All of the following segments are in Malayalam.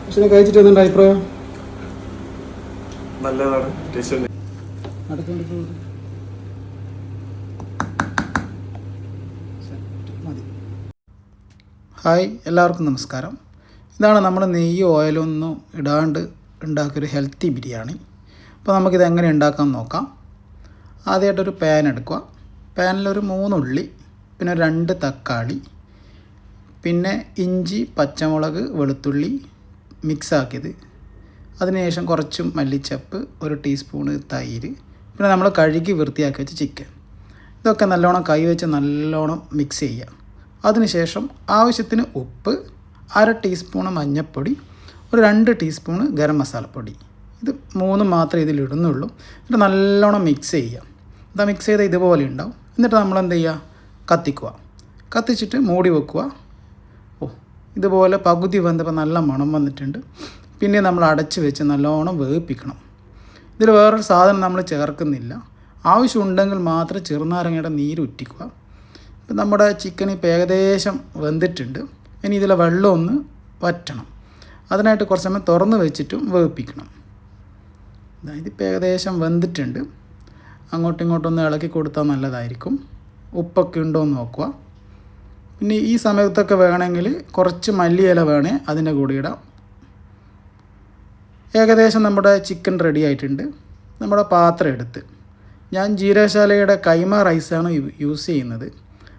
പക്ഷെ കഴിച്ചിട്ട് എന്തുണ്ട് അഭിപ്രായം? നല്ലതാണ്. ഹായ്, എല്ലാവർക്കും നമസ്കാരം. ഇതാണ് നമ്മൾ നെയ്യ് ഓയിലൊന്നും ഇടാണ്ട് ഉണ്ടാക്കിയൊരു ഹെൽത്തി ബിരിയാണി. അപ്പോൾ നമുക്കിത് എങ്ങനെ ഉണ്ടാക്കാൻ നോക്കാം. ആദ്യമായിട്ടൊരു പാൻ എടുക്കുക. പാനിലൊരു 3 ഉള്ളി, പിന്നെ 2 തക്കാളി, പിന്നെ ഇഞ്ചി, പച്ചമുളക്, വെളുത്തുള്ളി മിക്സാക്കിയത്, അതിനുശേഷം കുറച്ച് മല്ലിച്ചപ്പ്, 1 ടീസ്പൂണ് തൈര്, പിന്നെ നമ്മൾ കഴുകി വൃത്തിയാക്കി വെച്ച ചിക്കൻ. ഇതൊക്കെ നല്ലോണം കൈ വെച്ച് നല്ലോണം മിക്സ് ചെയ്യുക. അതിനുശേഷം ആവശ്യത്തിന് ഉപ്പ്, 1/2 ടീസ്പൂണ് മഞ്ഞൾപ്പൊടി, 2 ടീസ്പൂണ് ഗരം മസാലപ്പൊടി. ഇത് 3 മാത്രമേ ഇതിലിടുന്നുള്ളൂ. എന്നിട്ട് നല്ലോണം മിക്സ് ചെയ്യുക. ഇതാ മിക്സ് ചെയ്ത് ഇതുപോലെ ഉണ്ടാവും. എന്നിട്ട് നമ്മൾ എന്ത് ചെയ്യുക, കത്തിക്കുക. കത്തിച്ചിട്ട് മൂടി വെക്കുക. ഇതുപോലെ പകുതി വെന്തപ്പോൾ നല്ല മണം വന്നിട്ടുണ്ട്. പിന്നെ നമ്മൾ അടച്ച് വെച്ച് നല്ലോണം വേവിപ്പിക്കണം. ഇതിൽ വേറൊരു സാധനം നമ്മൾ ചേർക്കുന്നില്ല. ആവശ്യമുണ്ടെങ്കിൽ മാത്രം ചെറുനാരങ്ങയുടെ നീര് ഉറ്റിക്കുക. ഇപ്പം നമ്മുടെ ചിക്കൻ ഇപ്പോൾ ഏകദേശം വെന്തിട്ടുണ്ട്. ഇനി ഇതിലെ വെള്ളം ഒന്ന് വറ്റണം. അതിനായിട്ട് കുറച്ച് സമയം തുറന്ന് വെച്ചിട്ടും വേവിപ്പിക്കണം. ഇതിപ്പോൾ ഏകദേശം വെന്തിട്ടുണ്ട്. അങ്ങോട്ടും ഇങ്ങോട്ടും ഒന്ന് ഇളക്കി കൊടുത്താൽ നല്ലതായിരിക്കും. ഉപ്പൊക്കെ ഉണ്ടോ എന്ന് നോക്കുക. പിന്നെ ഈ സമയത്തൊക്കെ വേണമെങ്കിൽ കുറച്ച് മല്ലിയില വേണേ അതിൻ്റെ കൂടെ ഇടാം. ഏകദേശം നമ്മുടെ ചിക്കൻ റെഡി ആയിട്ടുണ്ട്. നമ്മുടെ പാത്രം എടുത്ത് ഞാൻ ജീരകശാലയുടെ കൈമ റൈസാണ് യൂസ് ചെയ്യുന്നത്.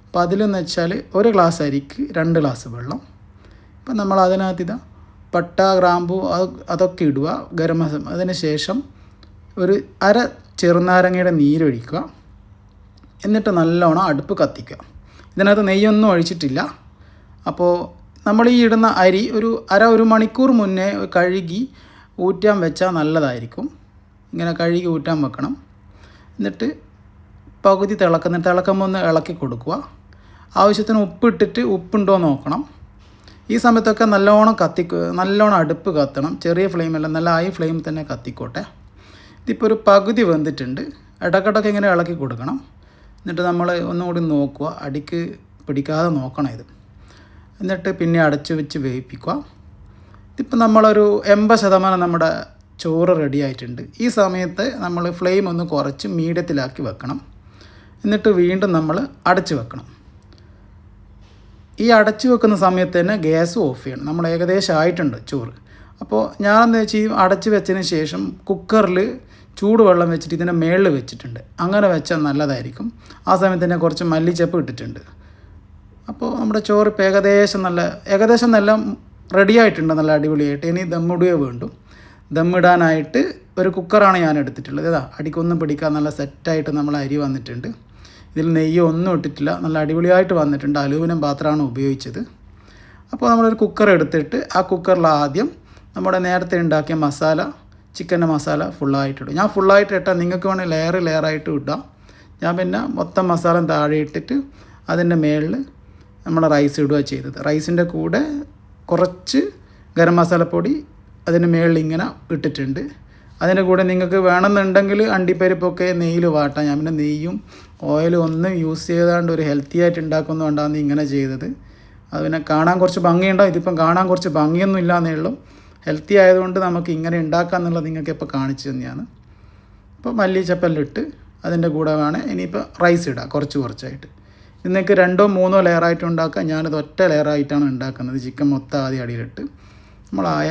അപ്പോൾ അതിലെന്ന് വെച്ചാൽ 1 ഗ്ലാസ് അരിക്ക് 2 ഗ്ലാസ് വെള്ളം. ഇപ്പം നമ്മൾ അതിനകത്ത് ഇതാ പട്ട, ഗ്രാമ്പു അതൊക്കെ ഇടുക, ഗരം മസാല. അതിന് ശേഷം 1/2 ചെറുനാരങ്ങയുടെ നീരൊഴിക്കുക. എന്നിട്ട് നല്ലോണം അടുപ്പ് കത്തിക്കുക. ഇതിനകത്ത് നെയ്യൊന്നും ഒഴിച്ചിട്ടില്ല. അപ്പോൾ നമ്മൾ ഈ ഇടുന്ന അരി ഒരു മണിക്കൂർ മുന്നേ കഴുകി ഊറ്റാൻ വെച്ചാൽ നല്ലതായിരിക്കും. ഇങ്ങനെ കഴുകി ഊറ്റാൻ വെക്കണം. എന്നിട്ട് പകുതി തിളക്കുമ്പോൾ ഒന്ന് ഇളക്കി കൊടുക്കുക. ആവശ്യത്തിന് ഉപ്പിട്ടിട്ട് ഉപ്പുണ്ടോ നോക്കണം. ഈ സമയത്തൊക്കെ നല്ലോണം അടുപ്പ് കത്തണം. ചെറിയ ഫ്ലെയിമല്ല, നല്ല ഹൈ ഫ്ലെയിം തന്നെ കത്തിക്കോട്ടെ. ഇതിപ്പോൾ ഒരു പകുതി വെന്തിട്ടുണ്ട്. ഇടയ്ക്കിടയ്ക്ക് ഇങ്ങനെ ഇളക്കി കൊടുക്കണം. എന്നിട്ട് നമ്മൾ ഒന്നുകൂടി നോക്കുക, അടിക്ക് പിടിക്കാതെ നോക്കണം ഇത്. എന്നിട്ട് പിന്നെ അടച്ച് വെച്ച് വേവിപ്പിക്കുക. ഇതിപ്പോൾ നമ്മളൊരു 80% നമ്മുടെ ചോറ് റെഡി ആയിട്ടുണ്ട്. ഈ സമയത്ത് നമ്മൾ ഫ്ലെയിം ഒന്ന് കുറച്ച് മീഡിയത്തിലാക്കി വെക്കണം. എന്നിട്ട് വീണ്ടും നമ്മൾ അടച്ച് വെക്കണം. ഈ അടച്ച് വെക്കുന്ന സമയത്ത് തന്നെ ഗ്യാസ് ഓഫ് ചെയ്യണം. നമ്മൾ ഏകദേശം ആയിട്ടുണ്ട് ചോറ്. അപ്പോൾ ഞാനെന്ന് വെച്ചാൽ അടച്ച് വെച്ചതിന് ശേഷം കുക്കറിൽ ചൂടുവെള്ളം വെച്ചിട്ട് ഇതിൻ്റെ മേളിൽ വെച്ചിട്ടുണ്ട്. അങ്ങനെ വെച്ചാൽ നല്ലതായിരിക്കും. ആ സമയത്ത് തന്നെ കുറച്ച് മല്ലിച്ചപ്പ് ഇട്ടിട്ടുണ്ട്. അപ്പോൾ നമ്മുടെ ചോറ് ഇപ്പോൾ ഏകദേശം നല്ല റെഡി ആയിട്ടുണ്ട്, നല്ല അടിപൊളിയായിട്ട്. ഇനി ദമ്മിടുകയോ വേണ്ടു. ദമ്മിടാനായിട്ട് ഒരു കുക്കറാണ് ഞാൻ എടുത്തിട്ടുള്ളത്. അടിക്കൊന്നും പിടിക്കാൻ നല്ല സെറ്റായിട്ട് നമ്മൾ അരി വന്നിട്ടുണ്ട്. ഇതിൽ നെയ്യോ ഒന്നും ഇട്ടിട്ടില്ല, നല്ല അടിപൊളിയായിട്ട് വന്നിട്ടുണ്ട്. അലൂമിനിയം പാത്രമാണ് ഉപയോഗിച്ചത്. അപ്പോൾ നമ്മളൊരു കുക്കർ എടുത്തിട്ട് ആ കുക്കറിൽ ആദ്യം നമ്മുടെ നേരത്തെ ഉണ്ടാക്കിയ മസാല, ചിക്കൻ്റെ മസാല ഫുള്ളായിട്ടിടും. ഞാൻ ഫുള്ളായിട്ട് ഇട്ടാൽ നിങ്ങൾക്ക് വേണമെങ്കിൽ ലെയറായിട്ട് ഇടാം. ഞാൻ പിന്നെ മൊത്തം മസാല താഴെ ഇട്ടിട്ട് അതിൻ്റെ മേളിൽ നമ്മൾ റൈസ് ഇടുക ചെയ്തത്. റൈസിൻ്റെ കൂടെ കുറച്ച് ഗരം മസാലപ്പൊടി അതിന് മേളിൽ ഇങ്ങനെ ഇട്ടിട്ടുണ്ട്. അതിൻ്റെ കൂടെ നിങ്ങൾക്ക് വേണമെന്നുണ്ടെങ്കിൽ അണ്ടിപ്പരിപ്പൊക്കെ നെയ്യിൽ വാട്ടാം. ഞാൻ പിന്നെ നെയ്യും ഓയിലും ഒന്നും യൂസ് ചെയ്താണ്ട് ഒരു ഹെൽത്തി ആയിട്ട് ഉണ്ടാക്കുന്നതുകൊണ്ടാണ് ഇങ്ങനെ ചെയ്തത്. അത് പിന്നെ കാണാൻ കുറച്ച് ഭംഗിയുണ്ടാവും. ഇതിപ്പം കാണാൻ കുറച്ച് ഭംഗിയൊന്നും ഇല്ലാന്നേ ഉള്ളൂ. ഹെൽത്തി ആയതുകൊണ്ട് നമുക്ക് ഇങ്ങനെ ഉണ്ടാക്കാമെന്നുള്ളത് നിങ്ങൾക്ക് ഇപ്പോൾ കാണിച്ചു തന്നെയാണ്. അപ്പോൾ മല്ലിച്ചപ്പെല്ലാം ഇട്ട് അതിൻ്റെ കൂടെ വേണേൽ ഇനിയിപ്പോൾ റൈസ് ഇടാം കുറച്ചായിട്ട്. നിങ്ങൾക്ക് 2 or 3 ലെയറായിട്ട് ഉണ്ടാക്കാം. ഞാനത് ഒറ്റ ലെയറായിട്ടാണ് ഉണ്ടാക്കുന്നത്. ചിക്കൻ മൊത്തം ആദ്യം അടിയിലിട്ട് നമ്മളായ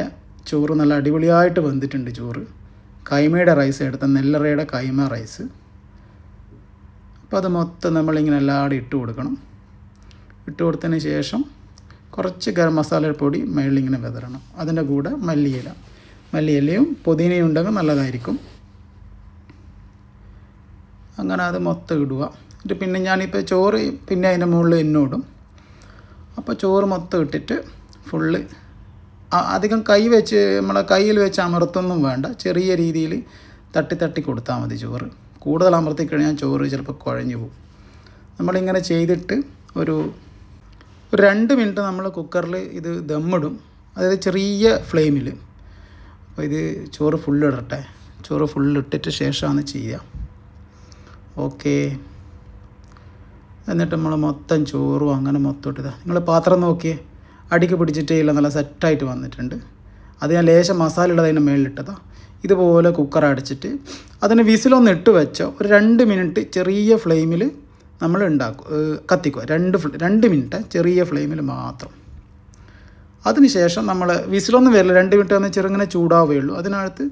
ചോറ് നല്ല അടിപൊളിയായിട്ട് വെന്തിട്ടുണ്ട്. ചോറ് കൈമയുടെ റൈസ് എടുത്ത നെല്ലറയുടെ കൈമ റൈസ്. അപ്പോൾ അത് മൊത്തം നമ്മളിങ്ങനെ എല്ലാവരും ഇട്ട് കൊടുക്കണം. ഇട്ട് കൊടുത്തതിന് ശേഷം കുറച്ച് ഗരം മസാലപ്പൊടി മേളിലിങ്ങനെ വിതറണം. അതിൻ്റെ കൂടെ മല്ലിയിലയും പുതിനയും ഉണ്ടെങ്കിൽ നല്ലതായിരിക്കും. അങ്ങനെ അത് മൊത്തം ഇടുക. എന്നിട്ട് പിന്നെ ഞാനിപ്പോൾ ചോറ് പിന്നെ അതിൻ്റെ മുകളിൽ ഇടും. അപ്പോൾ ചോറ് മൊത്തം ഇട്ടിട്ട് ഫുള്ള് അധികം നമ്മളെ കയ്യിൽ വെച്ച് അമർത്തൊന്നും വേണ്ട. ചെറിയ രീതിയിൽ തട്ടി കൊടുത്താൽ മതി ചോറ്. കൂടുതൽ അമർത്തി കഴിഞ്ഞാൽ ചോറ് ചിലപ്പോൾ കുഴഞ്ഞു പോകും. നമ്മളിങ്ങനെ ചെയ്തിട്ട് ഒരു 2 മിനിറ്റ് നമ്മൾ കുക്കറിൽ ഇത് ദമ്മിടും. അതായത് ചെറിയ ഫ്ലെയിമിൽ. അപ്പോൾ ഇത് ചോറ് ഫുള്ളിടട്ടെ. ചോറ് ഫുള്ളിട്ടിട്ട് ശേഷമാണ് ചെയ്യുക. ഓക്കെ. എന്നിട്ട് നമ്മൾ മൊത്തം ചോറും അങ്ങനെ മൊത്തം ഇട്ടതാണ്. നിങ്ങൾ പാത്രം നോക്കിയേ, അടിക്ക് പിടിച്ചിട്ടേ ഇല്ല, നല്ല സെറ്റായിട്ട് വന്നിട്ടുണ്ട്. അത് ഞാൻ ലേശം മസാല ഉള്ളത് അതിൻ്റെ മേളിലിട്ടതാണ്. ഇതുപോലെ കുക്കർ അടച്ചിട്ട് അതിന് വിസിലൊന്ന് ഇട്ട് വെച്ചോ, ഒരു 2 മിനിറ്റ് ചെറിയ ഫ്ലെയിമിൽ നമ്മൾ കത്തിക്കുക. 2 മിനിറ്റ് ചെറിയ ഫ്ലെയിമിൽ മാത്രം. അതിനുശേഷം നമ്മൾ വിസിലൊന്നും വരില്ല, 2 മിനിറ്റ് ഒന്ന് ചെറുങ്ങനെ ചൂടാവുകയുള്ളൂ. അതിനകത്ത്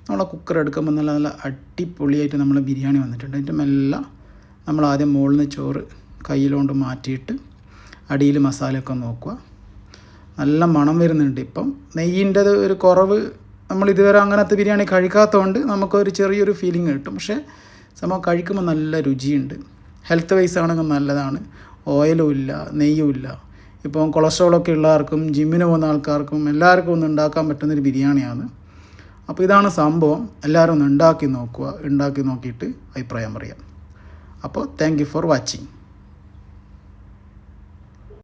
നമ്മൾ കുക്കർ എടുക്കുമ്പോൾ നല്ല നല്ല അടിപൊളിയായിട്ട് നമ്മൾ ബിരിയാണി വന്നിട്ടുണ്ട്. അതിൻ്റെ മെല്ലെ നമ്മൾ ആദ്യം മുകളിൽ നിന്ന് ചോറ് കയ്യിലുകൊണ്ട് മാറ്റിയിട്ട് അടിയിൽ മസാലയൊക്കെ നോക്കുക. നല്ല മണം വരുന്നുണ്ട്. ഇപ്പം നെയ്യിൻ്റെ ഒരു കുറവ്, നമ്മൾ ഇതുവരെ അങ്ങനത്തെ ബിരിയാണി കഴിക്കാത്തതുകൊണ്ട് നമുക്കൊരു ചെറിയൊരു ഫീലിംഗ് കിട്ടും. പക്ഷേ സംഭവം കഴിക്കുമ്പോൾ നല്ല രുചിയുണ്ട്. ഹെൽത്ത് വൈസ് ആണെങ്കിൽ നല്ലതാണ്. ഓയിലും ഇല്ല, നെയ്യും ഇല്ല. ഇപ്പം കൊളസ്ട്രോളൊക്കെ ഉള്ളവർക്കും ജിമ്മിന് പോകുന്ന ആൾക്കാർക്കും എല്ലാവർക്കും ഒന്ന് ഉണ്ടാക്കാൻ പറ്റുന്നൊരു ബിരിയാണിയാണ്. അപ്പോൾ ഇതാണ് സംഭവം. എല്ലാവരും ഒന്ന് ഉണ്ടാക്കി നോക്കുക. ഉണ്ടാക്കി നോക്കിയിട്ട് അഭിപ്രായം പറയാം. അപ്പോൾ താങ്ക് യു ഫോർ വാച്ചിങ്.